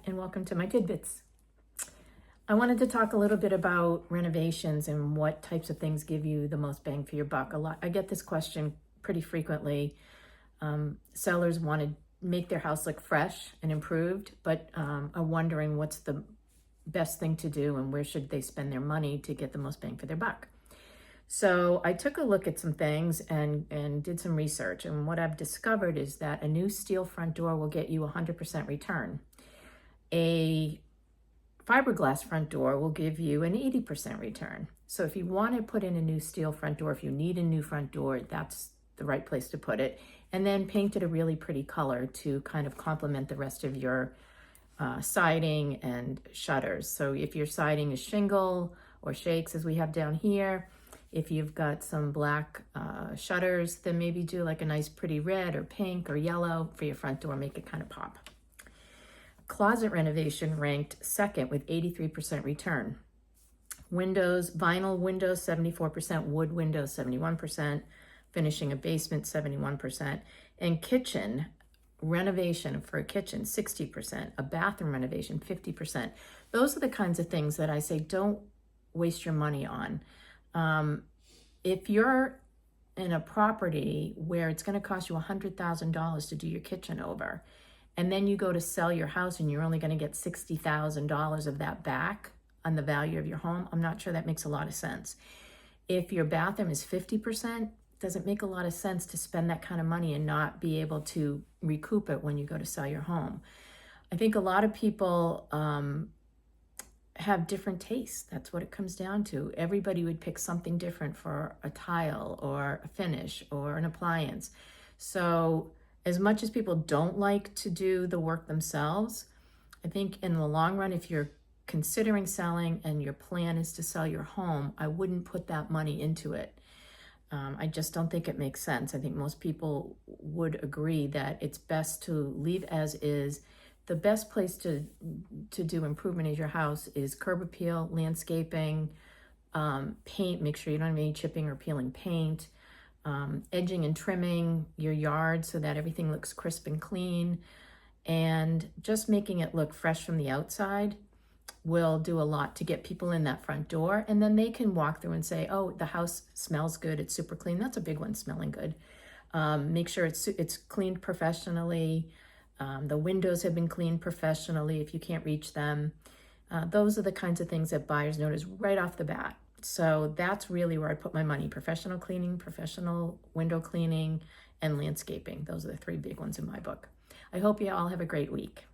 and welcome to my Tidbits. I wanted to talk a little bit about renovations and what types of things give you the most bang for your buck. I get this question pretty frequently. Sellers want to make their house look fresh and improved, but are wondering what's the best thing to do and where should they spend their money to get the most bang for their buck. So I took a look at some things and did some research, and what I've discovered is that a new steel front door will get you 100% return. A fiberglass front door will give you an 80% return. So if you want to put in a new steel front door, if you need a new front door, that's the right place to put it. And then paint it a really pretty color to kind of complement the rest of your siding and shutters. So if your siding is shingle or shakes, as we have down here, if you've got some black shutters, then maybe do like a nice pretty red or pink or yellow for your front door, make it kind of pop. Closet renovation ranked second with 83% return. Windows, vinyl windows, 74%, wood windows, 71%, finishing a basement, 71%, and kitchen renovation for a kitchen, 60%, a bathroom renovation, 50%. Those are the kinds of things that I say don't waste your money on. If you're in a property where it's going to cost you $100,000 to do your kitchen over, and then you go to sell your house and you're only going to get $60,000 of that back on the value of your home, I'm not sure that makes a lot of sense. If your bathroom is 50%, it doesn't make a lot of sense to spend that kind of money and not be able to recoup it when you go to sell your home. I think a lot of people have different tastes. That's what it comes down to. Everybody would pick something different for a tile or a finish or an appliance. So as much as people don't like to do the work themselves, I think in the long run, if you're considering selling and your plan is to sell your home, I wouldn't put that money into it. I just don't think it makes sense. I think most people would agree that it's best to leave as is. The best place to do improvement in your house is curb appeal, landscaping, paint. Make sure you don't have any chipping or peeling paint. Edging and trimming your yard so that everything looks crisp and clean, and just making it look fresh from the outside will do a lot to get people in that front door, and then they can walk through and say, oh, the house smells good, it's super clean. That's a big one, smelling good. Make sure it's cleaned professionally. The windows have been cleaned professionally if you can't reach them. Those are the kinds of things that buyers notice right off the bat. So that's really where I put my money: professional cleaning, professional window cleaning, and landscaping. Those are the three big ones in my book. I hope you all have a great week.